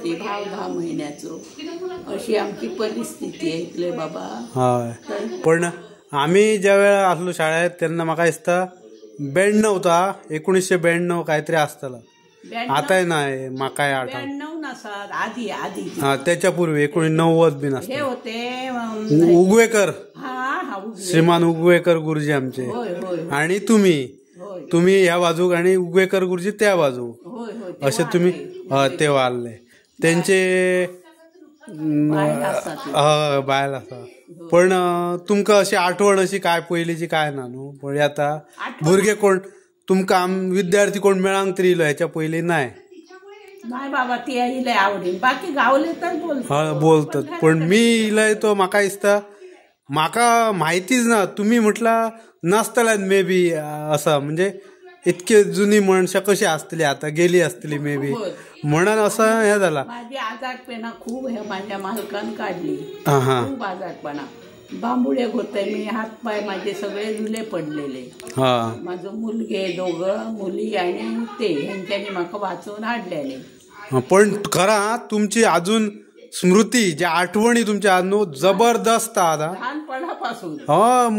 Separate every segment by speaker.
Speaker 1: ते भाव 10 महिन्याचो अशी आमची परिस्थिती ऐकले बाबा.
Speaker 2: हय पण आम्ही ज्या वेळा असलो शाळेत तेन्ना म्हाका दिसता 92 ता 1992 काहीतरी असतला. आता नाही म्हाकाय आठवत.
Speaker 1: 92 नसत आधी आधी
Speaker 2: त्याच्या पूर्वी 1990 बी
Speaker 1: हे होते
Speaker 2: उगवेकर,
Speaker 1: उगवे.
Speaker 2: श्रीमान उगवेकर गुरुजी आमचे. आणि तुम्ही ह्या बाजूक आणि उगवेकर गुरुजी त्या बाजूक असे तुम्ही ते वारले. त्यांचे बायल आसा. पण तुमका अशी आठवण अशी काय पहिलीची काय ना न्हू. पण आता भुरगे कोण तुमका विद्यार्थी कोण मेळांक तरी इलो ह्याच्या पयली नाही
Speaker 1: बाबा. ती इले आवडीन बाकी गावले तर
Speaker 2: बोलतात. पण मी इलय तो म्हाका दिसता म्हाका माहितीच ना. तुम्ही म्हटला नसतल्यात मे बी असं म्हणजे इतके जुनी मनशां कशी असतली आता गेली असतली मे बी म्हणून असं हे झाला.
Speaker 1: माझी आजारपणा खूप माझ्या मालकान काढली. खूप आजारपणा बांबुळे होते. मी हातपाय माझे सगळे जुले पडलेले. माझं मुलगे 2 मुली आणि ते ह्यांच्यानी म्हाका वाचवून हाडलेले.
Speaker 2: पण खरा तुमची अजून स्मृती ज्या आठवणी तुमच्या न्हू जबरदस्त आता
Speaker 1: लहानपणापासून.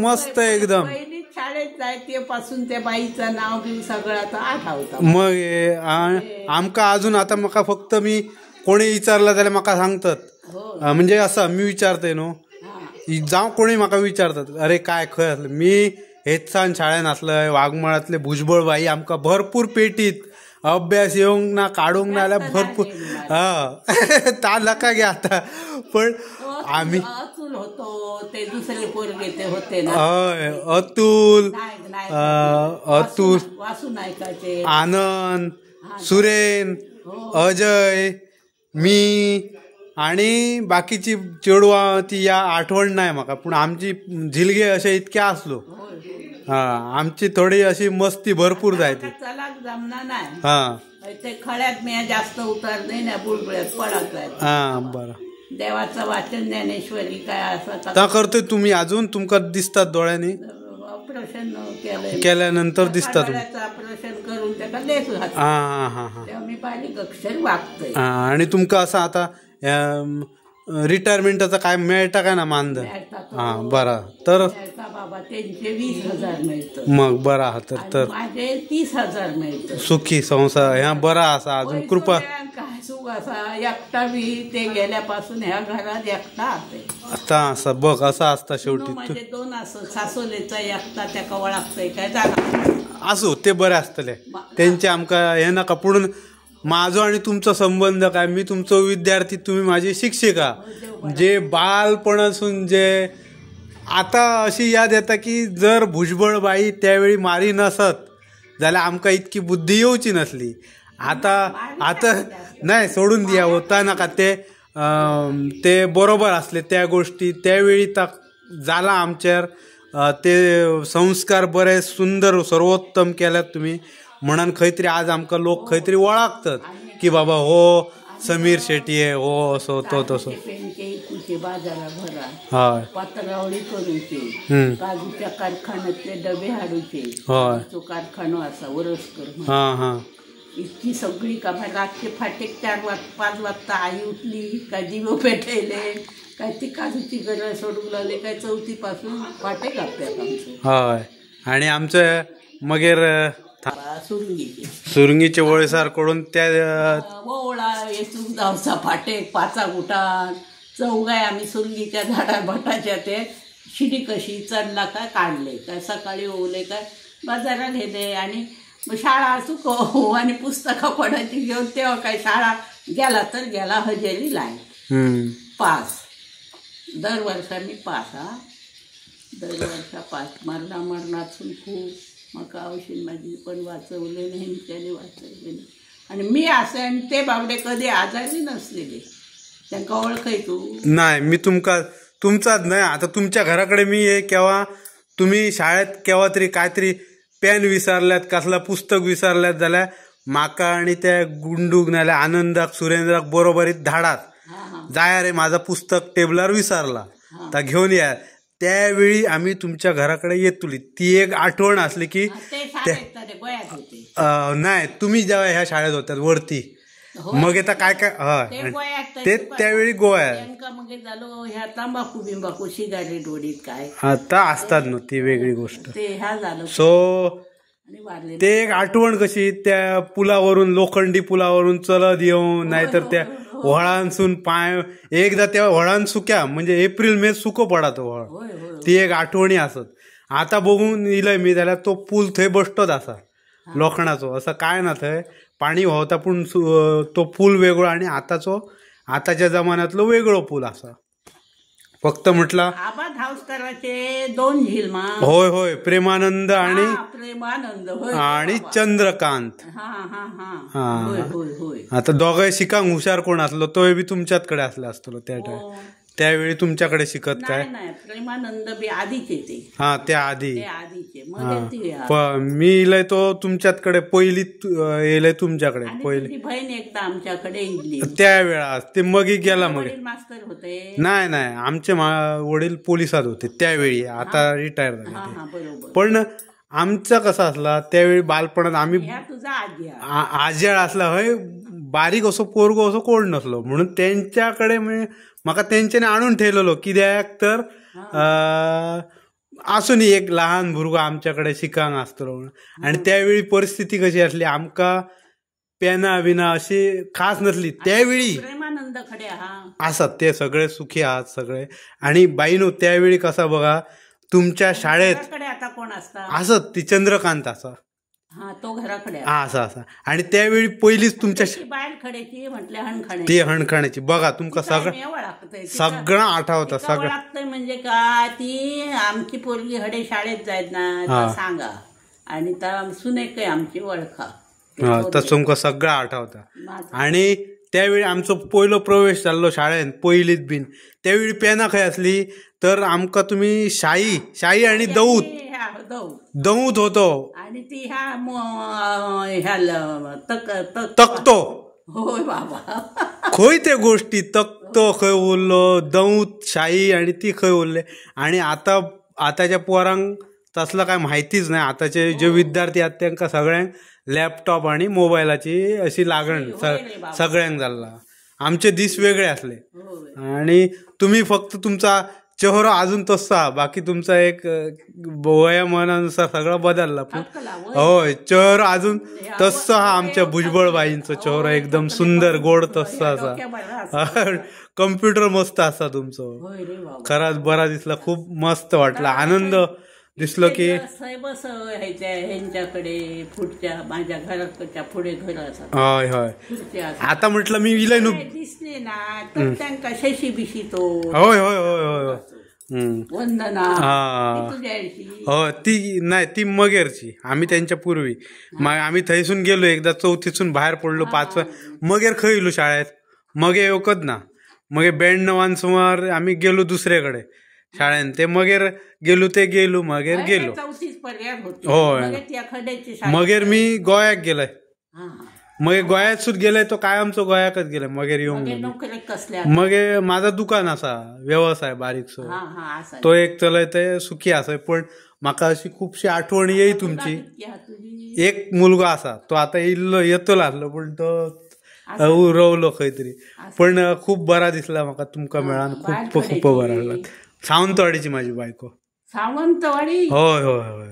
Speaker 2: मस्त एकदम.
Speaker 1: शाळेत जायते पासून त्या बाईचं नाव बी सगळं आता आठवतं.
Speaker 2: मग आमका अजून आता म्हाका फक्त मी कोणी विचारला जाल्यार म्हाका सांगतात. म्हणजे असं मी विचारते न्हू जावं कोणी म्हाका विचारतात अरे काय खंय असलं. मी हेतसान शाळेन असलंय वाघमळातले भुजबळबाई आमकां भरपूर पेटीत अभ्यास येवंक ना काडूंक ना जाल्यार भरपूर ता नका घे आता. पण आम्ही
Speaker 1: अतुल होतो ते दुसरे पोरगे ते होते ना.
Speaker 2: हय अतुल
Speaker 1: वासू नायकाचे
Speaker 2: आनंद सुरेन अजय मी आणि बाकीची चेडवां ती या आठवण नाही म्हाका. पण आमची झिलगे अशे इतके असलो. आमची थोडी अशी मस्ती भरपूर जायची.
Speaker 1: चलाक जमना नाही ते खळ्यात मी जास्त उतरले ना बुडबुड्यात पडत जायचं.
Speaker 2: बरं.
Speaker 1: देवाचं वाचन ज्ञानेश्वरी काय असं
Speaker 2: करतोय तुम्ही अजून तुमका दिसतात डोळ्यांनी.
Speaker 1: ऑपरेशन
Speaker 2: केल्यानंतर दिसतात
Speaker 1: ऑपरेशन करून त्याला लेस घातला तेव्हा मी पाहिली अक्षर वागतोय.
Speaker 2: आणि तुमका असं आता रिटायरमेंटचा काय मिळता काय ना मानधन. बरं. तर
Speaker 1: बाबा त्यांचे 20,000 मिळतं.
Speaker 2: मग बरं आहात तर
Speaker 1: माझे 30,000 मिळतं.
Speaker 2: सुखी संसार ह्या बरा असा अजून कृपा
Speaker 1: काय सुख असा. एकटा बी ते गेल्यापासून ह्या घरात एकटा
Speaker 2: आता असं बघ असं असता शेवटी.
Speaker 1: माझे 2 असं सासोलेचा एकटा त्या कवळागतंय काय जागा
Speaker 2: असो ते बरे असतले. त्यांचे आमका हे नका. पुढून माझो आणि तुमचा संबंध काय. मी तुमचो विद्यार्थी तुम्ही माझी शिक्षिका. जे बालपणासून जे आता अशी याद येता की जर भुजबळबाई त्यावेळी मारी नसत जाल्यार आमकां इतकी बुद्धी येवची नसली. आता नाही सोडून दिया होता नका. ते बरोबर असले त्या गोष्टी त्यावेळी जाला आमचेर. ते संस्कार बरे सुंदर सर्वोत्तम केल्यात तुम्ही म्हणून खंय तरी आज आमकां लोक खंय तरी वळखतात की बाबा हो समीर शेट्टी आहे हो असो तो तसो.
Speaker 1: बाजारा भरा
Speaker 2: हय
Speaker 1: पत्रावळी करूचे काजूच्या कारखान्यातले डबे हाडूचे. तो कारखानो असा वरसकर इतकी सगळी कामां. रातचे फाटेक 4-5 वाजता आई उठली काय दिवो पेटयले काय ती काजूची गरज सोडूंक लागले काय 4थी पासून फाटे घालतात आमचे.
Speaker 2: हय. आणि आमचे मागीर सुरंगीचे वळेसार कडून त्या
Speaker 1: वोवळा येचूक जावचा फाटेक 5 उठान चौगाय आम्ही सुरंगीच्या झाडार भटाच्या ते शिडी कशी चढला काय काढले काय सकाळी ओवले काय बाजारात गेले. आणि शाळा चुको आणि पुस्तकं पडायची घेऊन तेव्हा काय शाळा गेला तर गेला हजेरी लाय पास. दर वर्षांनी पास. दरवर्षा पास. मरणातून खूप म्हाका आवशीन माझी पण वाचवले नाही त्याने वाचवले. आणि मी असे आणि ते बाबडे कधी आजारी नसलेले त्यांना ओळखाय तू
Speaker 2: नाही. मी तुमचाच नाही. आता तुमच्या घराकडे मी ये केव्हा तुम्ही शाळेत केव्हा तरी काहीतरी पेन विसरल्यात कसला पुस्तक विसरल्यात जाल्यार म्हाका आणि त्या गुंडूक नाल्यार आनंदाक सुरेंद्राक बरोबरीत धाडात जाय रे माझं पुस्तक टेबलार विसरला तर घेऊन या. त्यावेळी आम्ही तुमच्या घराकडे येतली. ती एक आठवण असली की नाही तुम्ही जेव्हा ह्या शाळेत होत्यात वरती
Speaker 1: होय.
Speaker 2: मग आता काय काय
Speaker 1: ते
Speaker 2: हय
Speaker 1: गोंयात
Speaker 2: ते त्यावेळी गोव्यात
Speaker 1: त्यांका मग झालो ह्या तंबाखू बिंबाखू सिगारेट वडीत काय
Speaker 2: आता असतात ना ती वेगळी गोष्ट.
Speaker 1: ते ह्या झालं
Speaker 2: सो
Speaker 1: आणि वारले.
Speaker 2: ते एक आठवण कशी त्या पुलावरून लोखंडी पुलावरून चलत येऊन नाहीतर त्या व्हळांसून पाय एकदा त्या व्हळान सुक्या म्हणजे एप्रिल मे सुको पडात व्हळ
Speaker 1: होय होय
Speaker 2: ती एक आठवणी असत. आता बघून इलय मी जाल्यार तो पूल थंय बसतोच असा लोखंडाचो असं काय ना थंय पाणी व्हावता पूण तो पूल वेगळो आणि आताच्या जमान्यातलो वेगळो पूल असा. फक्त म्हटलं
Speaker 1: आबाद हाऊसकराचे 2 झिलमा.
Speaker 2: होय होय प्रेमानंद आणि
Speaker 1: प्रेमानंद होय
Speaker 2: आणि चंद्रकांत.
Speaker 1: हा हा हा
Speaker 2: हा.
Speaker 1: होय होय होय.
Speaker 2: आता दोघे शिकांक हुशार कोण असलो तोय बी तुमच्याचकडे असले असतो त्या
Speaker 1: हो.
Speaker 2: त्यावेळी तुमच्याकडे शिकत काय.
Speaker 1: नाही नाही प्रेमानंद बी आधीचे ते
Speaker 2: हा त्या आधी
Speaker 1: ते आधीचे मध्ये ती
Speaker 2: मी इलय तो तुमच्याकडे पहिली येलय तुमच्याकडे
Speaker 1: आणि
Speaker 2: पहिली
Speaker 1: तुझी बहीण एकदा आमच्याकडे इली.
Speaker 2: त्यावेळा ते मग गेला मग
Speaker 1: वडील मास्तर होते.
Speaker 2: नाही नाही आमचे वडील पोलिसात होते त्यावेळी आता रिटायर झाले
Speaker 1: हा
Speaker 2: ते.
Speaker 1: हा बरोबर.
Speaker 2: पण आमचं कसं असला त्यावेळी बालपणात आम्ही
Speaker 1: ह्या तुझा आजी
Speaker 2: आजेळ असला हय बारीक असो पोरगो असो कोण नसलो म्हणून त्यांच्याकडे म्हणजे म्हाका तेंच्यानी आणून ठेवलेलो कित्याक तर आसून एक लहान भुरगो आमच्याकडे शिकांक आसतलो म्हणून. आणि त्यावेळी परिस्थिती कशी असली आमकां पेना बिना अशी खास नसली त्यावेळी.
Speaker 1: प्रेमानंद खडे हा
Speaker 2: असत ते सगळे सुखी आहात सगळे. आणि बाईनो त्यावेळी कसा बघा तुमच्या शाळेत
Speaker 1: घराकडे आता कोण असता
Speaker 2: असत ती चंद्रकांत असा.
Speaker 1: हा तो घराकडे
Speaker 2: हा असा असा. आणि त्यावेळी पहिलीच तुमच्या
Speaker 1: बायल खडेची म्हटले हणखणे
Speaker 2: ती हणखाण्याची बघा तुमका सगळं आठवतं सगळं
Speaker 1: लागतंय म्हणजे का ती आमची पोरगी हडे शाळेत जायत ना सांगा आणि सुनेक आमची ओळखा
Speaker 2: तसं तुमका सगळं आठवतं. आणि त्यावेळी आमचो पहिलो प्रवेश जाल्लो शाळेत पहिलीत बिन त्यावेळी पेना खंय असली तर आमकां तुम्ही शाई आणि दऊत होतो
Speaker 1: आणि ती ह्या
Speaker 2: तक्तो.
Speaker 1: होय बाबा
Speaker 2: खंय त्या गोष्टी तक्तो खंय उरलो दऊत शाई आणि ती खंय उरले. आणि आताच्या पोरांक तसलं काय माहितीच नाही. आताचे जे विद्यार्थी आहेत त्यांना सगळ्यांक लॅपटॉप आणि मोबाईलाची अशी लागण सगळ्यांक जाल्ला. आमचे दीस वेगळे असले आणि तुम्ही फक्त तुमचा चेहरा अजून तसा बाकी तुमचा एक वयामानानुसार सगळं बदलला. होय चेहरा अजून तसा हा आमच्या भुजबळबाईंचा चेहरा एकदम सुंदर गोड तसा असा. कम्प्युटर मस्त असा तुमचं खरंच बरा दिसला. खूप मस्त वाटला आनंद दिसलो की
Speaker 1: ह्यांच्याकडे पुढच्या माझ्या घराच्या पुढे घर असतात.
Speaker 2: होय होय आता म्हटलं मी इलय
Speaker 1: दिसले ना तर त्यांना शशी बिशी तो
Speaker 2: होय होय होय होय
Speaker 1: वंदना
Speaker 2: हो ती नाही ती मगेरची. आम्ही त्यांच्या पूर्वी आम्ही थंयसून गेलो एकदा चौथीसून बाहेर पडलो 5व्या मगेर खंय येलो शाळेत मगे येवकच ना. मगे 92 सुमार आम्ही गेलो दुसऱ्याकडे शाळेन ते मगेर गेलो मगेर गेलो. होय मगेर मी गोंयाक गेलाय मग गोंयात सुद्धा गेलाय तो कायमचो गोंयाकच गेलाय मगेर येऊन. मगे माझा दुकान असा व्यवसाय बारीकसो तो एक चलय ते सुखी असय. पण म्हाका अशी खूपशी आठवण येई तुमची. एक मुलगा असा तो आता येतो लागलो पण तो रवलो खंय तरी. पण खूप बरा दिसला म्हाका तुमका मेळान खूप खूप बरा लागला. सावंतवाडीची माझी बायको.
Speaker 1: सावंतवाडी
Speaker 2: होय होय होय.